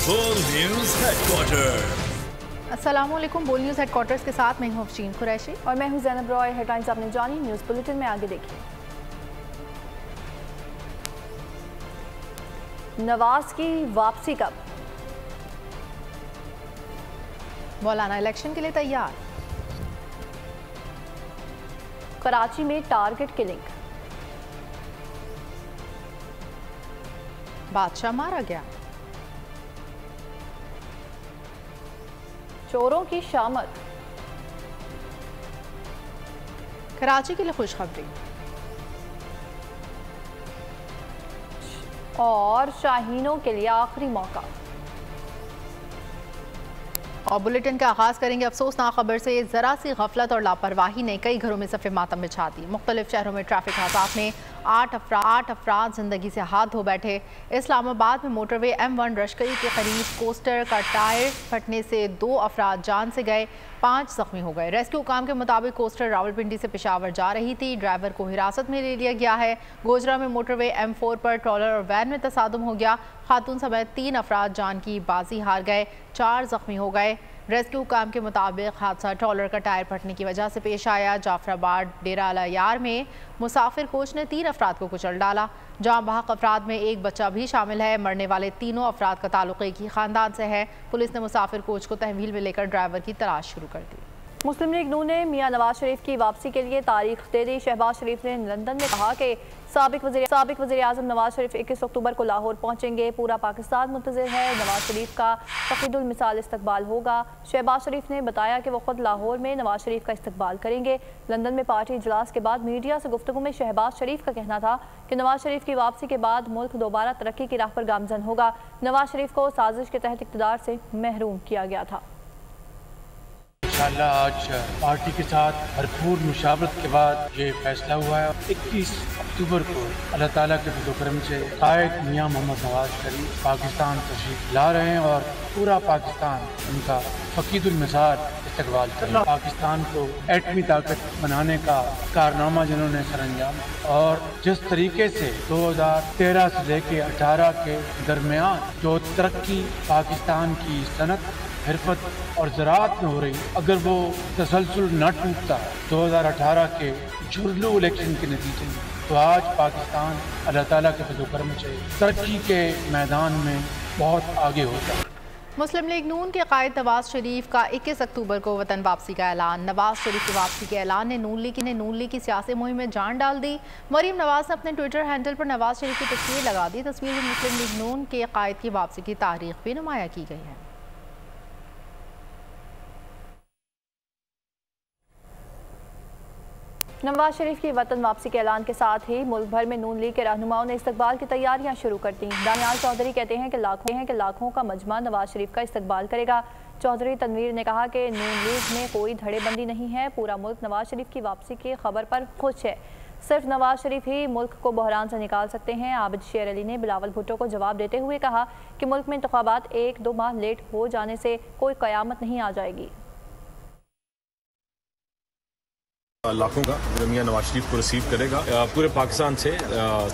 बोल news headquarter. अस्सलामुअलैकुम। बोल न्यूज़ हेडक्वार्टर्स के साथ मैं हूं अफशीन कुरैशी और मैं हूं ज़ैनब रॉय। हेडलाइंस आपने जानी, न्यूज़ बुलेटिन में आगे देखिए। नवाज की वापसी कब? मौलाना इलेक्शन के लिए तैयार। कराची में टारगेट किलिंग। बादशाह मारा गया। चोरों की शामत। कराची के लिए खुशखबरी। और शाहीनों के लिए आखिरी मौका। और बुलेटिन का आगाज करेंगे अफसोसनाक खबर से। जरा सी गफलत और लापरवाही ने कई घरों में सफ़े मातम बिछा दी। मुख्तलिफ शहरों में ट्रैफिक हादसात में आठ अफराद जिंदगी से हाथ धो बैठे। इस्लामाबाद में मोटरवे M1 रशकई के करीब कोस्टर का टायर फटने से 2 अफराद जान से गए, 5 जख्मी हो गए। रेस्क्यू काम के मुताबिक कोस्टर रावलपिंडी से पेशावर जा रही थी। ड्राइवर को हिरासत में ले लिया गया है। गोजरा में मोटरवे M4 पर ट्रॉलर और वैन में तसादुम हो गया। खातून समेत 3 अफराद जान की बाजी हार गए, 4 जख्मी हो गए। रेस्क्यू काम के मुताबिक हादसा ट्रॉलर का टायर फटने की वजह से पेश आया। जाफराबाद डेरा अला यार में मुसाफिर कोच ने 3 अफराद को कुचल डाला। जहां बहक अफराद में एक बच्चा भी शामिल है। मरने वाले तीनों अफराद का ताल्लुक एक ही खानदान से है। पुलिस ने मुसाफिर कोच को तहवील में लेकर ड्राइवर की तलाश शुरू कर दी। मुस्लिम लीग नून ने मियां नवाज शरीफ की वापसी के लिए तारीख दे दी। शहबाज शरीफ ने लंदन में कहा कि साबिक वज़ीर आज़म नवाज शरीफ 21 अक्टूबर को लाहौर पहुंचेंगे। पूरा पाकिस्तान मुंतज़िर है। नवाज शरीफ का फ़क़ीदुल मिसाल इस्तकबाल होगा। शहबाज शरीफ ने बताया कि वो खुद लाहौर में नवाज शरीफ का इस्तकबाल करेंगे। लंदन में पार्टी इजलास के बाद मीडिया से गुफ्तगू में शहबाज शरीफ का कहना था कि नवाज शरीफ की वापसी के बाद मुल्क दोबारा तरक्की की राह पर गामजन होगा। नवाज शरीफ को साजिश के तहत इक़्तिदार से महरूम किया गया था। इंशाअल्लाह आज पार्टी के साथ भरपूर मुशावरत के बाद ये फैसला हुआ है। 21 अक्टूबर को अल्लाह ताला के फज़ल करम से कायद मियां मोहम्मद नवाज शरीफ पाकिस्तान तशरीफ ला रहे हैं और पूरा पाकिस्तान उनका फ़क़ीदुल मिसाल इस्तकबाल करेगा। पाकिस्तान को एटमी ताकत बनाने का कारनामा जिन्होंने सरअंजाम और जिस तरीके से 2013 से लेके 18 के दरमियान जो तरक्की पाकिस्तान की सनत, हिरफत और ज़राअत में हो रही, अगर वो तसलसल न टूटता 2018 के झुरलू इलेक्शन के नतीजे में, तो आज पाकिस्तान अल्लाह ताला के फज़ल करम से तरक्की के मैदान में बहुत आगे होता। मुस्लिम लीग नून के कायद नवाज शरीफ का 21 अक्टूबर को वतन वापसी का ऐलान। नवाज शरीफ की वापसी के ऐलान ने नून लीग की सियासी मुहिम में जान डाल दी। मरीम नवाज ने अपने ट्विटर हैंडल पर नवाज शरीफ की तस्वीर लगा दी। तस्वीर में मुस्लिम लीग नून के कायद की वापसी की तारीख भी नुमाया की गई है। नवाज शरीफ की वतन वापसी के ऐलान के साथ ही मुल्क भर में नून लीग के रहनुमाओं ने इस्तकबाल की तैयारियां शुरू कर दी। दानियाल चौधरी कहते हैं कि लाखों का मजमा नवाज शरीफ का इस्तकबाल करेगा। चौधरी तनवीर ने कहा कि नून लीग में कोई धड़ेबंदी नहीं है। पूरा मुल्क नवाज शरीफ की वापसी की खबर पर खुश है। सिर्फ नवाज शरीफ ही मुल्क को बहरान से निकाल सकते हैं। आबिद शेर अली ने बिलावल भुट्टो को जवाब देते हुए कहा कि मुल्क में इंतखाबात 1-2 माह लेट हो जाने से कोई क़यामत नहीं आ जाएगी। लाखों का जो मियां नवाज शरीफ को रिसीव करेगा, पूरे पाकिस्तान से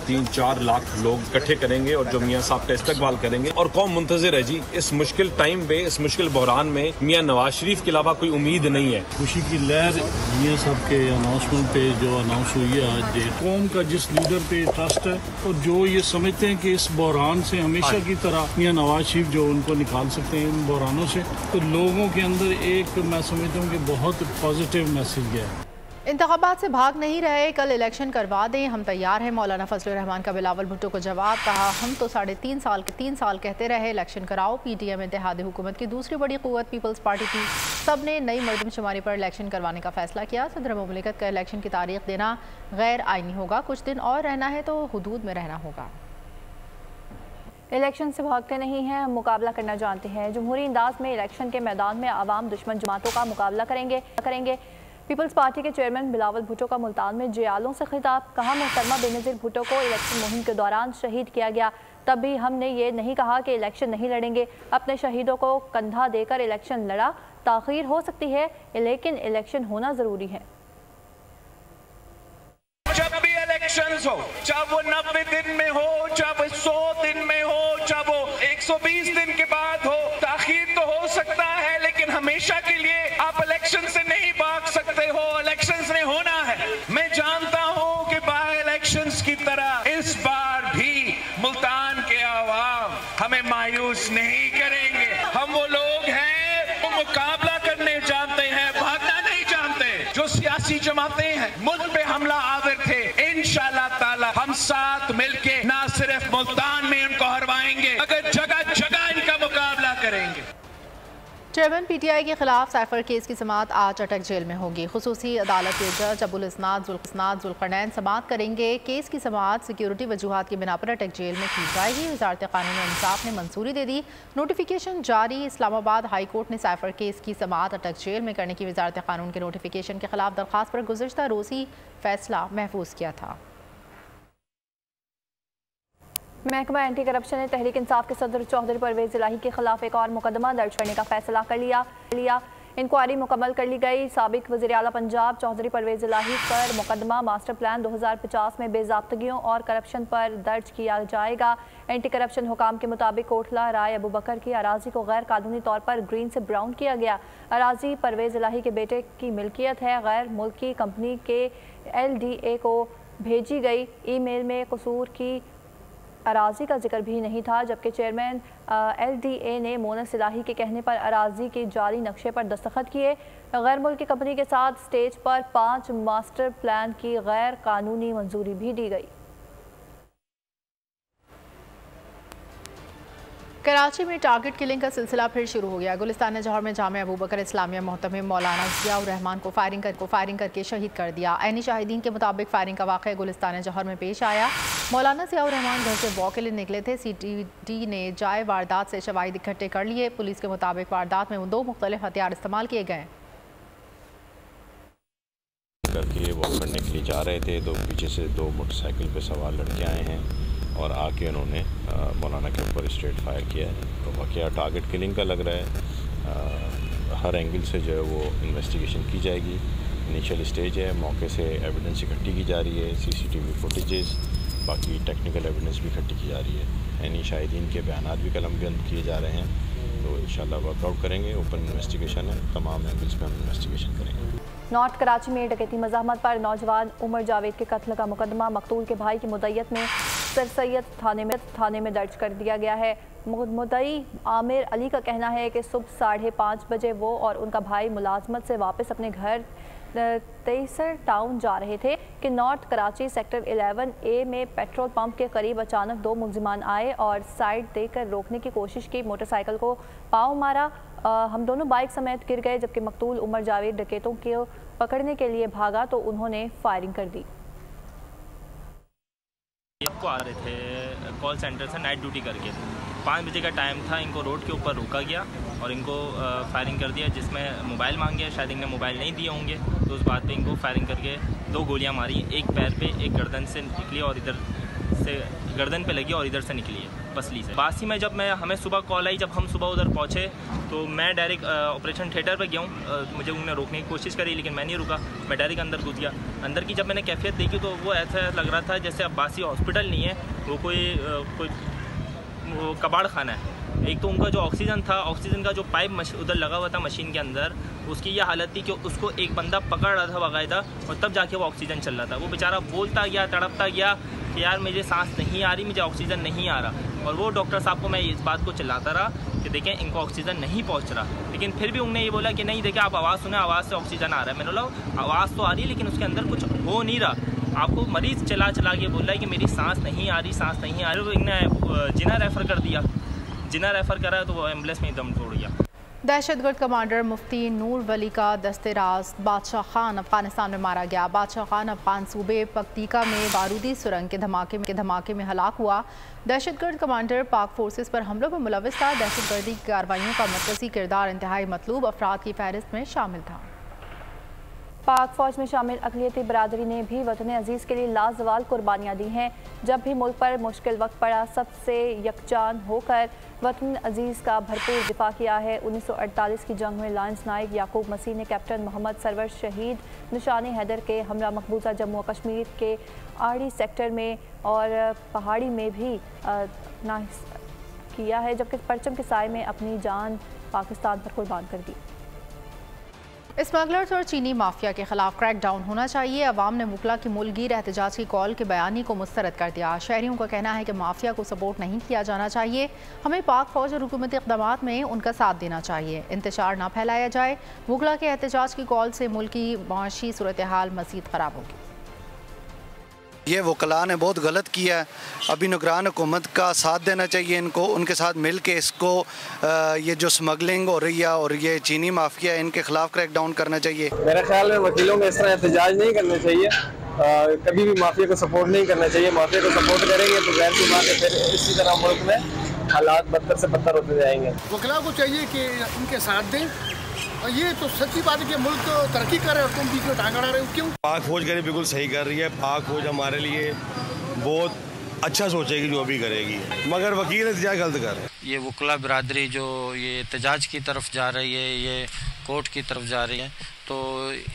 3-4 लाख लोग इकट्ठे करेंगे और जो मियां साहब का इस्तकबाल करेंगे। और कौम मुंतज़िर है जी इस मुश्किल टाइम पे, इस मुश्किल बहरान में मियां नवाज शरीफ के अलावा कोई उम्मीद नहीं है। खुशी की लहर मियां साहब के अनाउंसमेंट पे जो अनाउंस हुई है आज, कौम का जिस लीडर पे ट्रस्ट है और जो ये समझते हैं कि इस बहरान से हमेशा की तरह मियां नवाज शरीफ जो उनको निकाल सकते हैं इन बहरानों से, तो लोगों के अंदर एक मैं समझता हूँ कि बहुत पॉजिटिव मैसेज गया है। इंतखाबात से भाग नहीं रहे, कल इलेक्शन करवा दें, हम तैयार हैं। मौलाना फजलुर रहमान का बिलावल भुट्टो को जवाब। कहा हम तो 3.5 साल कहते रहे इलेक्शन कराओ। PTM इत्तेहादी हुकूमत की दूसरी बड़ी क़ुव्वत पीपल्स पार्टी थी। सब ने नई मरदमशुमारी पर इलेक्शन करवाने का फैसला किया। सदर मुमलिकत का इलेक्शन की तारीख देना गैर आइनी होगा। कुछ दिन और रहना है तो हुदूद में रहना होगा। इलेक्शन से भागते नहीं हैं, हम मुकाबला करना जानते हैं। जमहूरी अंदाज में इलेक्शन के मैदान में आवाम दुश्मन जमातों का मुकाबला करेंगे। पीपल्स पार्टी के चेयरमैन बिलावल भुट्टो का मुल्तान में जियालों से खिताब। कहा मोहतरमा बेनज़ीर भुट्टो को इलेक्शन मुहिम के दौरान शहीद किया गया, तब भी हमने ये नहीं कहा कि इलेक्शन नहीं लड़ेंगे। अपने शहीदों को कंधा देकर इलेक्शन लड़ा। ताख़ीर हो सकती है लेकिन इलेक्शन होना ज़रूरी है। जब भी इलेक्शंस हो, चाहे वो 90 दिन में हो, चाहे वो 100 दिन में हो, चाहे वो 120 दिन के बाद हो, ताखीर तो हो सकता है, लेकिन हमेशा के लिए आप इलेक्शन से नहीं भाग सकते हो। इलेक्शंस ने होना है। मैं जानता हूं कि बाय इलेक्शंस की तरह इस बार भी मुल्तान के आवाम हमें मायूस नहीं करेंगे। हम वो लोग हैं वो मुकाबला करने जानते हैं, भागना नहीं जानते। जो सियासी जमातें हैं मुल्क पे हमला आवर थे, इंशाअल्लाह ताला हम साथ मिलके ना सिर्फ मुल्तान में उनको हरवाएंगे, अगर जगह जगह इनका मुकाबला करेंगे। चेयरमैन पीटीआई के खिलाफ साइफर केस की समाअत आज अटक जेल में होगी। खुसूसी अदालत के जज अबुल इस्नाद जुल्करनैन समाअत करेंगे। केस की समाअत सिक्योरिटी वजूहात की बिना पर अटक जेल में की जाएगी। वजारत कानून और इंसाफ ने मंजूरी दे दी। नोटिफिकेशन जारी। इस्लामाबाद हाई कोर्ट ने साइफर केस की समाअत अटक जेल में करने की वजारत कानून के नोटिफिकेशन के खिलाफ दरख्वास्त पर गुज़िश्ता रोज़ ही फैसला महफूज किया था। महकमा एंटी करप्शन ने तहरीक इंसाफ के सदर चौधरी परवेज इलाही के खिलाफ एक और मुकदमा दर्ज करने का फैसला कर लिया। इंक्वायरी मुकम्मल कर ली गई। साबिक वज़ीर आला पंजाब चौधरी परवेज इलाही पर मुकदमा मास्टर प्लान 2050 में बेज़ाब्तगियों और करप्शन पर दर्ज किया जाएगा। एंटी करप्शन हुकाम के मुताबिक कोटला राय अबू बकर की अराजी को गैर कानूनी तौर पर ग्रीन से ब्राउन किया गया। अराजी परवेज इलाही के बेटे की मिल्कियत है। गैर मुल्की कंपनी के LDA को भेजी गई। ईमेल में कसूर की अराजी का जिक्र भी नहीं था, जबकि चेयरमैन LDA ने मोनस इलाही के कहने पर अराजी के जाली नक्शे पर दस्तखत किए। गैर मुल्की कंपनी के साथ स्टेज पर 5 मास्टर प्लान की गैर कानूनी मंजूरी भी दी गई। कराची में टारगेट किलिंग का सिलसिला फिर शुरू हो गया। गुलिस्तान जौहर में जामिया अबू बकर इस्लामिया मोहतमिम मौलाना ज़ियाउर रहमान को फायरिंग करके शहीद कर दिया। ऐनी शाहिदीन के मुताबिक फायरिंग का वाक़या गुलिस्तान जौहर में पेश आया। मौलाना ज़ियाउर रहमान घर से वॉक के लिए निकले थे। CTD ने जाए वारदात से शवाहिद इकट्ठे कर लिए। पुलिस के मुताबिक वारदात में 2 मुख्तलिफ हथियार इस्तेमाल किए गए। करके वॉक करने के लिए जा रहे थे तो पीछे से 2 मोटरसाइकिल पे सवार लड़के आए हैं और आके उन्होंने मौलाना के ऊपर स्ट्रेट फायर किया है। तो वाक़या टारगेट किलिंग का लग रहा है। हर एंगल से जो है वो इन्वेस्टिगेशन की जाएगी। इनिशियल स्टेज है, मौके से एविडेंस इकट्ठी की जा रही है, CCTV फुटेजेस, बाकी टेक्निकल एविडेंस भी इकट्ठी की जा रही है। यानी शाहिदीन के बयानात भी कलमबंद किए जा रहे हैं। तो इंशाल्लाह वर्कआउट करेंगे। ओपन इन्वेस्टिगेशन है, तमाम एंगल्स पे हम इन्वेस्टिगेशन करेंगे। नॉर्थ कराची में डकैती मज़ाहमत पर नौजवान उमर जावेद के कत्ल का मुकदमा मकतूल के भाई की मुद्दत में सर सैयद थाने में दर्ज कर दिया गया है। मुद्दई आमिर अली का कहना है कि सुबह 5:30 बजे वो और उनका भाई मुलाजमत से वापस अपने घर तेसर टाउन जा रहे थे कि नॉर्थ कराची सेक्टर 11A में पेट्रोल पंप के करीब अचानक 2 मुलजिमान आए और साइड देकर रोकने की कोशिश की। मोटरसाइकिल को पाँव मारा। हम दोनों बाइक समेत गिर गए, जबकि मकतूल उमर जावेद डकैतों को पकड़ने के लिए भागा तो उन्होंने फायरिंग कर दी। को आ रहे थे कॉल सेंटर से नाइट ड्यूटी करके। 5 बजे का टाइम था। इनको रोड के ऊपर रोका गया और इनको फायरिंग कर दिया, जिसमें मोबाइल मांगे। शायद इन्हें मोबाइल नहीं दिए होंगे, तो उस बात पे इनको फायरिंग करके 2 गोलियां मारी। एक पैर पे, एक गर्दन से निकली और इधर से गर्दन पे लगी और इधर से निकली है पसली से। बासी में जब हमें सुबह कॉल आई, जब हम सुबह उधर पहुँचे तो मैं डायरेक्ट ऑपरेशन थिएटर पर गया हूँ। मुझे उन्होंने रोकने की कोशिश करी लेकिन मैं नहीं रुका। मैं डायरेक्ट अंदर घुस गया। अंदर की जब मैंने कैफियत देखी तो वो ऐसा लग रहा था जैसे अब बासी हॉस्पिटल नहीं है, वो कोई कबाड़ खाना है। एक तो उनका जो ऑक्सीजन था, ऑक्सीजन का जो पाइप उधर लगा हुआ था मशीन के अंदर, उसकी ये हालत थी कि उसको एक बंदा पकड़ रहा था बाकायदा और तब जाके वो ऑक्सीजन चल रहा था। वो बेचारा बोलता गया, तड़पता गया कि यार मुझे सांस नहीं आ रही, मुझे ऑक्सीजन नहीं आ रहा। और वो डॉक्टर साहब को मैं इस बात को चिल्लाता रहा कि देखें इनको ऑक्सीजन नहीं पहुंच रहा, लेकिन फिर भी उन्होंने ये बोला कि नहीं देखिए आप आवाज़ सुने, आवाज़ से ऑक्सीजन आ रहा है। मैंने बोला आवाज़ तो आ रही है लेकिन उसके अंदर कुछ हो नहीं रहा। आपको मरीज़ चला के बोल रहा है कि मेरी सांस नहीं आ रही, सांस नहीं आ रही। इन्हें जिना रेफ़र कर दिया। जिना रेफ़र करा तो वो एम्बुलेंस में दम तोड़ गया। दहशतगर्द कमांडर मुफ्ती नूर वली का दस्ते राज बादशाह खान अफगानिस्तान में मारा गया। बादशाह खान अफगान सूबे पक्तिका में बारूदी सुरंग के धमाके में हलाक हुआ। दहशतगर्द कमांडर पाक फोर्सेस पर हमलों में मुलविस था। दहशतगर्दी की कार्रवाइयों का मरकज़ी किरदार इंतहाई मतलूब अफराद की फहरिस्त में शामिल था। पाक फ़ौज में शामिल अक़लियती बरादरी ने भी वतन अज़ीज़ के लिए लाजवाल कुर्बानियाँ दी हैं। जब भी मुल्क पर मुश्किल वक्त पड़ा, सबसे यकजान होकर वतन अज़ीज़ का भरपूर दिफा किया है। 1948 की जंग में लांस नायक याकूब मसीह ने कैप्टन मोहम्मद सरवर शहीद निशानी हैदर के हमरा मकबूजा जम्मू और कश्मीर के आड़ी सेक्टर में और पहाड़ी में भी किया है, जबकि परचम के साए में अपनी जान पाकिस्तान पर कुर्बान कर दी। स्मगलर्स और चीनी माफिया के खिलाफ क्रैक डाउन होना चाहिए। अवाम ने मुकला की मुल्कगीर एहतजाज की कॉल के बयानी को मुस्तरद कर दिया। शहरियों का कहना है कि माफिया को सपोर्ट नहीं किया जाना चाहिए, हमें पाक फौज और हुकूमती इक़दामात में उनका साथ देना चाहिए, इंतशार ना फैलाया जाए। मुकला के एहतजाज की कॉल से मुल्क की माशी सूरत हाल मज़ीद ख़राब होगी। ये वकला ने बहुत गलत किया है। अभी निगरान हुकूमत का साथ देना चाहिए इनको, उनके साथ मिल के इसको ये जो स्मगलिंग हो रही है और ये चीनी माफिया है इनके खिलाफ क्रैक डाउन करना चाहिए। मेरे ख्याल में वकीलों में इस तरह एहतजाज नहीं करना चाहिए, कभी भी माफिया को सपोर्ट नहीं करना चाहिए। माफिया को सपोर्ट करेंगे तो ज़ाहिर सी बात है फिर इसी तरह मुल्क में हालात बदतर से बदतर होते जाएंगे। वकला को चाहिए कि उनके साथ दें, और ये तो सच्ची बात है कि मुल्क तरक्की कर रहे हैं और तुम बीच में टांग अड़ा रहे हो, क्यों? पाक फौज करें बिल्कुल सही कर रही है। पाक फौज हमारे लिए बहुत अच्छा सोचेगी जो अभी करेगी, मगर वकील एहतजाज गलत कर रहे हैं। ये वकला बिरादरी जो ये एहतजाज की तरफ जा रही है, ये कोर्ट की तरफ जा रही है, तो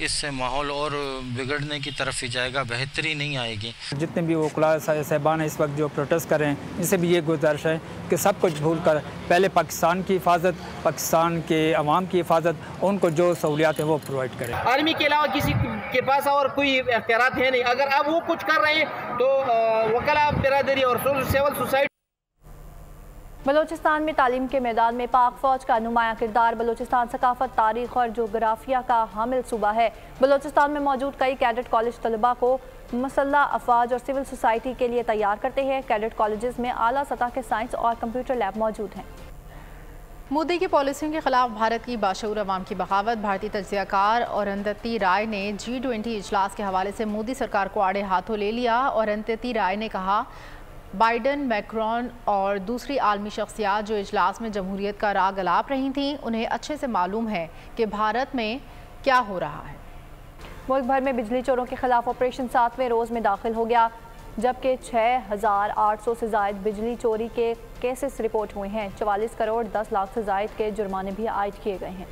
इससे माहौल और बिगड़ने की तरफ ही जाएगा, बेहतरी नहीं आएगी। जितने भी वकला साहबान इस वक्त जो प्रोटेस्ट कर रहे हैं, इनसे भी ये गुजारिश है कि सब कुछ भूल कर पहले पाकिस्तान की हिफाजत, पाकिस्तान के अवाम की हिफाजत, उनको जो सहूलियात है वो प्रोवाइड करें। आर्मी के अलावा किसी के पास और कोई इख्तियारात है नहीं। अगर अब वो कुछ कर रहे हैं तो वकला बिरादरी और सिविल सोसाइटी। बलूचिस्तान में तालीम के मैदान में पाक फौज का नुमाया किरदार। बलूचिस्तान सकाफत, तारीख और जोग्राफिया का हामिल सूबा है। बलूचिस्तान में मौजूद कई कैडेट कॉलेज तलबा को मुसल्लह अफवाज और सिविल सोसाइटी के लिए तैयार करते हैं। कैडेट कॉलेजेस में आला सतह के साइंस और कंप्यूटर लैब मौजूद हैं। मोदी की पॉलिसियों के खिलाफ भारत की बाशऊर अवाम की बगावत। भारतीय तज्जियाकार और अरुंधति राय ने G20 इजलास के हवाले से मोदी सरकार को आड़े हाथों ले लिया। और अरुंधति राय ने कहा, बाइडन, मैक्रोन और दूसरी आलमी शख्सियात जो इजलास में जमहूरियत का राग अलाप रही थीं, उन्हें अच्छे से मालूम है कि भारत में क्या हो रहा है। मुल्क भर में बिजली चोरों के खिलाफ ऑपरेशन 7वें रोज़ में दाखिल हो गया, जबकि 6,800 से ज़ायद बिजली चोरी के केसेस रिपोर्ट हुए हैं। 44 करोड़ 10 लाख से ज़ायद के जुर्माने भी आयद किए गए हैं।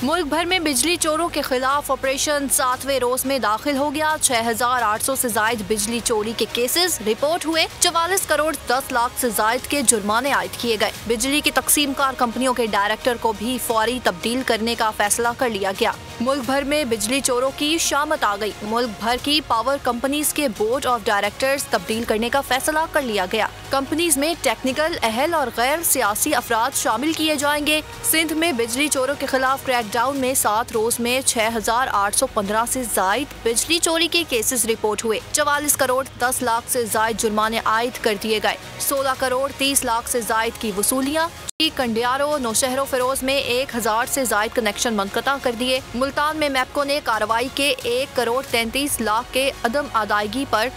मुल्क भर में बिजली चोरों के खिलाफ ऑपरेशन 7वें रोज में दाखिल हो गया। 6,800 से जायद बिजली चोरी के केसेस रिपोर्ट हुए। 44 करोड़ 10 लाख से जायद के जुर्माने आयद किए गए। बिजली की तकसीमकार कंपनियों के डायरेक्टर को भी फौरी तब्दील करने का फैसला कर लिया गया। मुल्क भर में बिजली चोरों की शामत आ गई। मुल्क भर की पावर कंपनीज के बोर्ड ऑफ डायरेक्टर्स तब्दील करने का फैसला कर लिया गया। कंपनीज में टेक्निकल, अहल और गैर सियासी अफराद शामिल किए जाएंगे। सिंध में बिजली चोरों के खिलाफ क्रैकडाउन में 7 रोज में 6,815 से जायद बिजली चोरी के केसेस रिपोर्ट हुए। 44 करोड़ 10 लाख से जायद जुर्माने आयद कर दिए गए। 16 करोड़ 30 लाख से जायद की वसूलियाँ। कंडियारो, नौशहरो फिरोज में 1,000 से जायद कनेक्शन मुनक़ता कर दिए। मुल्तान में मैपको ने कार्रवाई के 1 करोड़ 33 लाख के अदम अदायगी पर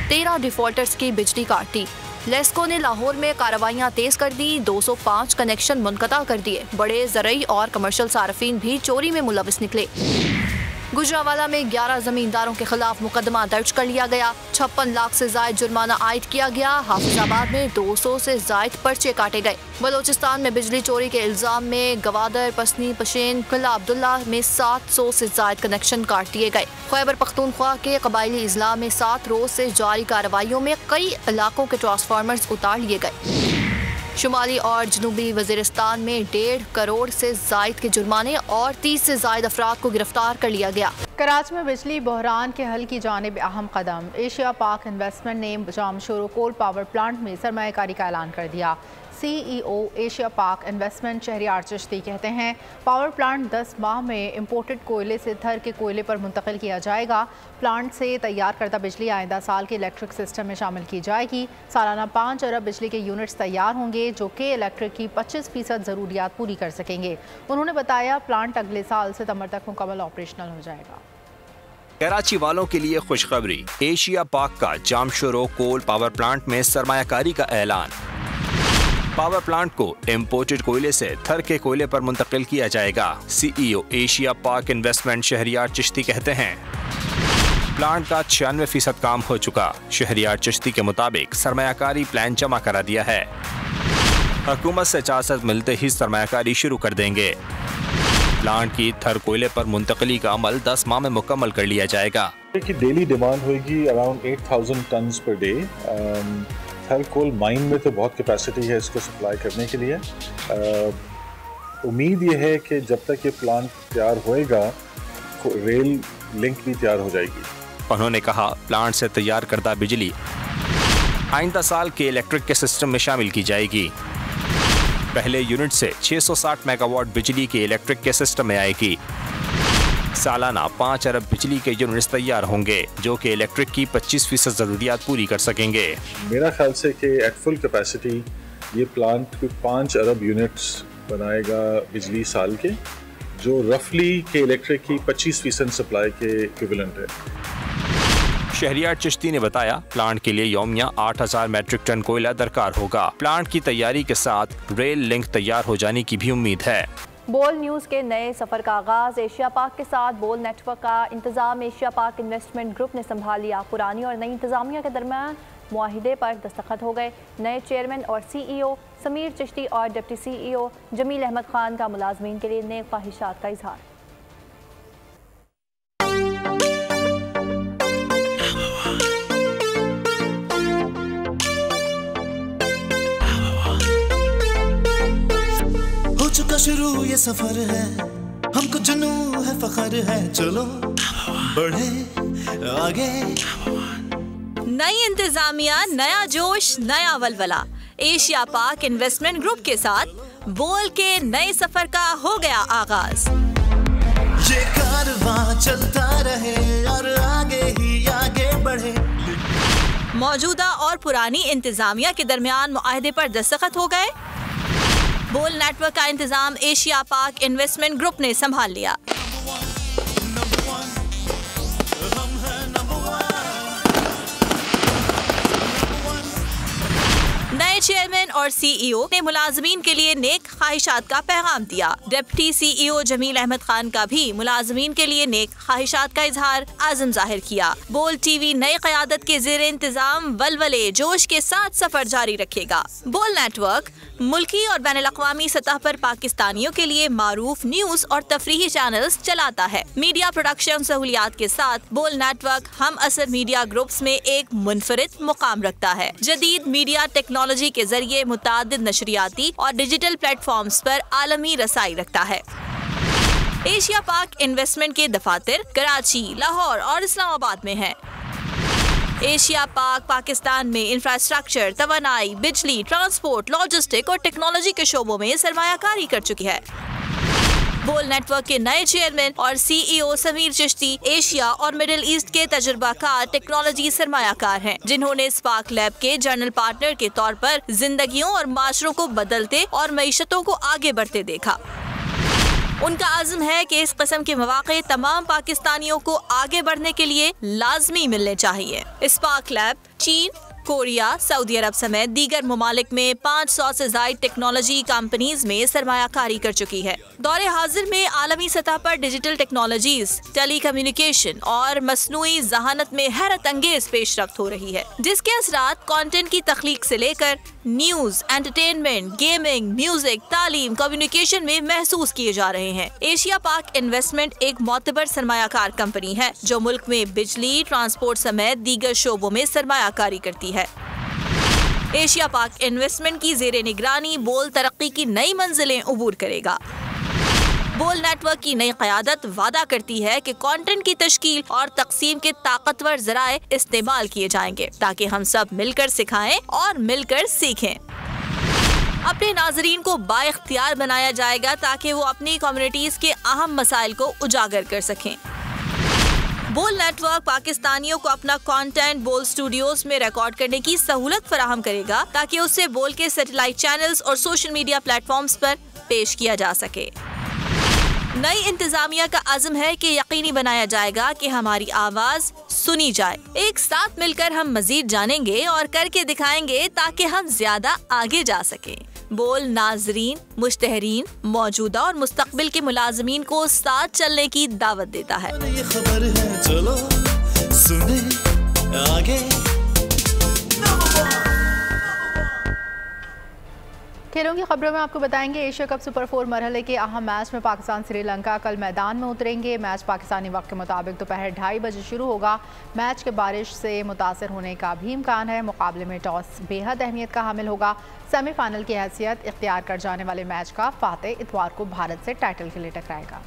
13 डिफॉल्टर्स की बिजली काट दी। लेस्को ने लाहौर में कार्रवाइयाँ तेज कर दी। 205 कनेक्शन मुनक़ता कर दिए। बड़े ज़रई और कमर्शियल सार्फिन भी चोरी में मुलविस निकले। गुजरावाला में 11 जमींदारों के खिलाफ मुकदमा दर्ज कर लिया गया। 56 लाख से जायद जुर्माना आयद किया गया। हाफिजाबाद में 200 से जायद पर्चे काटे गए। बलोचिस्तान में बिजली चोरी के इल्जाम में गवादर, पसनी, पशेन, किला अब्दुल्ला में 700 से जायद कनेक्शन काट दिए गए। खैबर पख्तूनख्वा के कबायली इजला में 7 रोज से जारी कार्रवाइयों में कई इलाकों के ट्रांसफार्मर्स उतार लिए गए। शुमाली और जनूबी वजीरिस्तान में 1.5 करोड़ से जायद के जुर्माने और 30 से जायद अफराद को गिरफ्तार कर लिया गया। कराची में बिजली बहरान के हल की जानिब अहम कदम। एशिया पाक इन्वेस्टमेंट ने जामशोरो कोल पावर प्लांट में सरमायाकारी का ऐलान कर दिया। CEO एशिया पाक इन्वेस्टमेंट शहरियार चिश्ती कहते हैं, पावर प्लांट 10 माह में इम्पोर्टेड कोयले से थर के कोयले पर मुंतकिल किया जाएगा। प्लांट से तैयार करदा बिजली आइंदा साल के इलेक्ट्रिक सिस्टम में शामिल की जाएगी। सालाना 5 अरब बिजली के यूनिट्स तैयार होंगे जो कि इलेक्ट्रिक की 25% ज़रूरियात पूरी कर सकेंगे। उन्होंने बताया, प्लांट अगले साल सितंबर तक मुकम्मल ऑपरेशनल हो जाएगा। कराची वालों के लिए खुशखबरी, एशिया पाक का जामशोरो कोल पावर प्लांट में सरमायाकारी का ऐलान। पावर प्लांट को इम्पोर्टेड कोयले से थर के कोयले पर मुंतकिल किया जाएगा। CEO एशिया पाक इन्वेस्टमेंट शहरियार चिश्ती कहते हैं, प्लांट का 96% काम हो चुका। शहरियार चिश्ती के मुताबिक सरमायाकारी प्लान जमा करा दिया है। हुकूमत से इजाज़त मिलते ही सरमायाकारी शुरू कर देंगे। प्लांट की थर कोयले पर मुंतकली का अमल 10 माह में मुकम्मल कर लिया जाएगा। डेली डिमांड होगी अराउंड 8,000 टन्स पर डे। थल कोल माइन में तो बहुत कैपेसिटी है इसको सप्लाई करने के लिए। उम्मीद ये है कि जब तक ये प्लांट तैयार होएगा रेल लिंक भी तैयार हो जाएगी। उन्होंने कहा प्लांट से तैयार करदा बिजली आइंदा साल के इलेक्ट्रिक के सिस्टम में शामिल की जाएगी। पहले यूनिट से 660 मेगावाट बिजली के इलेक्ट्रिक के सिस्टम में आएगी। सालाना 5 अरब बिजली के यूनिट्स तैयार होंगे जो कि इलेक्ट्रिक की 25% ज़रूरियात पूरी कर सकेंगे। मेरा ख्याल से कि एट फुल कैपेसिटी ये प्लांट 5 अरब यूनिट्स बनाएगा बिजली साल के, जो रफली के इलेक्ट्रिक की 25% सप्लाई के इक्विवेलेंट है। शहरियार चिश्ती ने बताया प्लांट के लिए यौमिया 8000 मैट्रिक टन कोयला दरकार होगा। प्लांट की तैयारी के साथ रेल लिंक तैयार हो जाने की भी उम्मीद है। बोल न्यूज़ के नए सफ़र का आगाज़ एशिया पाक के साथ बोल नेटवर्क का इंतज़ाम एशिया पाक इन्वेस्टमेंट ग्रुप ने संभाल लिया। पुरानी और नई इंतज़ामिया के दरमियान मुआहिदे पर दस्तखत हो गए। नए चेयरमैन और CEO समीर चिश्ती और डिप्टी CEO जमील अहमद खान का मुलाजमीन के लिए नए ख्वाहिशात का इजहार। चुका शुरू ये सफर है, हमको जुनू है, फख्र है, चलो बढ़े आगे। नई इंतजामिया, नया जोश, नया वलवला। एशिया पाक इन्वेस्टमेंट ग्रुप के साथ बोल के नए सफर का हो गया आगाज। ये कारवां चलता रहे और आगे ही आगे बढ़े। मौजूदा और पुरानी इंतजामिया के दरमियान मुआहदे पर दस्तखत हो गए। बोल नेटवर्क का इंतजाम एशिया पाक इन्वेस्टमेंट ग्रुप ने संभाल लिया। नए चेयरमैन और CEO ने मुलाजमीन के लिए नेक ख्वाहिशात का पैगाम दिया। डिप्टी CEO जमील अहमद खान का भी मुलाजमीन के लिए नेक ख्वाहिशात का इजहार आज़म जाहिर किया। बोल TV नई क़यादत के ज़ेर इंतजाम वलवले जोश के साथ सफर जारी रखेगा। बोल नेटवर्क मुल्की और बैनुल-अक़वामी सतह पर पाकिस्तानियों के लिए मारूफ न्यूज और तफरीही चैनल्स चलाता है। मीडिया प्रोडक्शन सहूलियात के साथ बोल नेटवर्क हम असर मीडिया ग्रुप्स में एक मुनफरिद मुकाम रखता है। जदीद मीडिया टेक्नोलॉजी के जरिए मुतादिद नशरियाती और डिजिटल प्लेटफॉर्म्स पर आलमी रसाई रखता है। एशिया पाक इन्वेस्टमेंट के दफातर कराची, लाहौर और इस्लामाबाद में है। एशिया पाक पाकिस्तान में इंफ्रास्ट्रक्चर, तवानाई, बिजली, ट्रांसपोर्ट, लॉजिस्टिक और टेक्नोलॉजी के शोबों में सरमायाकारी कर चुकी है। बोल नेटवर्क के नए चेयरमैन और CEO समीर चिश्ती एशिया और मिडिल ईस्ट के तजुर्बाकार टेक्नोलॉजी सरमायाकार हैं, जिन्होंने स्पार्क लैब के जनरल पार्टनर के तौर पर जिंदगियों और माशरों को बदलते और मईशतों को आगे बढ़ते देखा। उनका आज़म है कि इस किस्म के मौक़े तमाम पाकिस्तानियों को आगे बढ़ने के लिए लाजमी मिलने चाहिए। स्पार्क लैब चीन, कोरिया, सऊदी अरब समेत दीगर ममालिक में 500 से ज़ायद टेक्नोलॉजी कंपनीज में सरमायाकारी कर चुकी है। दौरे हाजिर में आलमी सतह पर डिजिटल टेक्नोलॉजीज, टेली कम्युनिकेशन और मसनूई जहानत में हैरत अंगेज पेशरफ्त हो रही है, जिसके असरात कंटेंट की तख्लीक से लेकर न्यूज, एंटरटेनमेंट, गेमिंग, म्यूजिक, तालीम, कम्युनिकेशन में महसूस किए जा रहे हैं। एशिया पाक इन्वेस्टमेंट एक मोतबर सरमायाकार कंपनी है जो मुल्क में बिजली, ट्रांसपोर्ट समेत दीगर शोबों में सरमायाकारी करती है। एशिया पाक इन्वेस्टमेंट की ज़ेरे निगरानी बोल तरक्की की नई मंजिलें उबूर करेगा। बोल नेटवर्क की नई क़यादत वादा करती है कि कंटेंट की तश्कील और तक़सीम के ताकतवर ज़राए इस्तेमाल किए जाएंगे ताकि हम सब मिलकर सिखाएं और मिलकर सीखें। अपने नाज़रीन को बाइख्तियार बनाया जाएगा ताकि वो अपनी कम्युनिटीज़ के अहम मसाइल को उजागर कर सकें। बोल नेटवर्क पाकिस्तानियों को अपना कंटेंट बोल स्टूडियोज में रिकॉर्ड करने की सहूलत फराहम करेगा ताकि उसे बोल के सैटेलाइट चैनल्स और सोशल मीडिया प्लेटफॉर्म्स पर पेश किया जा सके। नई इंतजामिया का अज़्म है कि यकीनी बनाया जाएगा कि हमारी आवाज सुनी जाए। एक साथ मिलकर हम मजीद जानेंगे और करके दिखाएंगे ताकि हम ज्यादा आगे जा सकें। बोल नाजरीन, मुश्तहरीन, मौजूदा और मुस्तकबिल के मुलाजमीन को साथ चलने की दावत देता है। ये खबर है, चलो सुने आगे। खेलों की खबरों में आपको बताएंगे एशिया कप सुपर 4 मरहले के अहम मैच में पाकिस्तान श्रीलंका कल मैदान में उतरेंगे। मैच पाकिस्तानी वक्त के मुताबिक दोपहर 2:30 बजे शुरू होगा। मैच के बारिश से मुतासर होने का भी इम्कान है। मुकाबले में टॉस बेहद अहमियत का हामिल होगा। सेमीफाइनल की हैसियत इख्तियार कर जाने वाले मैच का फातेह इतवार को भारत से टाइटल के लिए टकराएगा।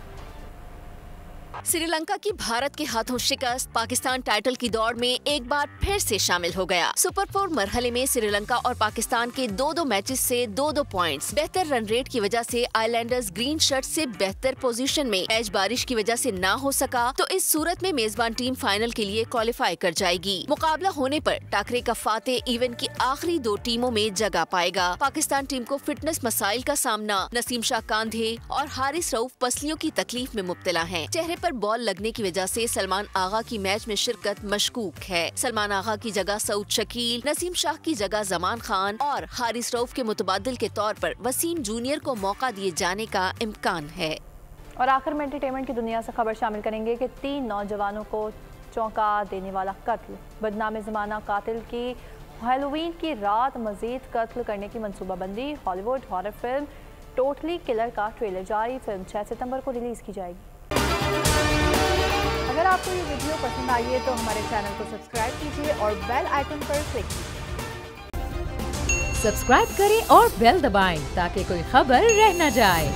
श्रीलंका की भारत के हाथों शिकस्त, पाकिस्तान टाइटल की दौड़ में एक बार फिर से शामिल हो गया। सुपर 4 मरहले में श्रीलंका और पाकिस्तान के 2-2 मैचेस से 2-2 पॉइंट्स। बेहतर रन रेट की वजह से आइलैंडर्स ग्रीन शर्ट से बेहतर पोजीशन में। मैच बारिश की वजह से ना हो सका तो इस सूरत में मेजबान टीम फाइनल के लिए क्वालिफाई कर जाएगी। मुकाबला होने पर टाकरे का फातेह इवेंट की आखिरी 2 टीमों में जगह पाएगा। पाकिस्तान टीम को फिटनेस मसाइल का सामना। नसीम शाह कांधे और हारिस रऊफ पसलियों की तकलीफ में मुब्तला है। चेहरे पर बॉल लगने की वजह से सलमान आगा की मैच में शिरकत मशकूक है। सलमान आगा की जगह सऊद शकील, नसीम शाह की जगह जमान खान और हारिस रऊफ के मुतबादिल के तौर पर वसीम जूनियर को मौका दिए जाने का इम्कान है। और आखिर में एंटरटेनमेंट की दुनिया से खबर शामिल करेंगे कि 3 नौजवानों को चौंका देने वाला कत्ल। बदनाम ज़माना कातिल की हैलोवीन की रात मजीद कत्ल करने की मनसूबाबंदी। Hollywood horror film totally killer का ट्रेलर जारी। फिल्म 6 सितंबर को रिलीज की जाएगी। अगर आपको ये वीडियो पसंद आई है तो हमारे चैनल को सब्सक्राइब कीजिए और बेल आइकन पर क्लिक कीजिए। सब्सक्राइब करें और बेल दबाएं ताकि कोई खबर रह न जाए।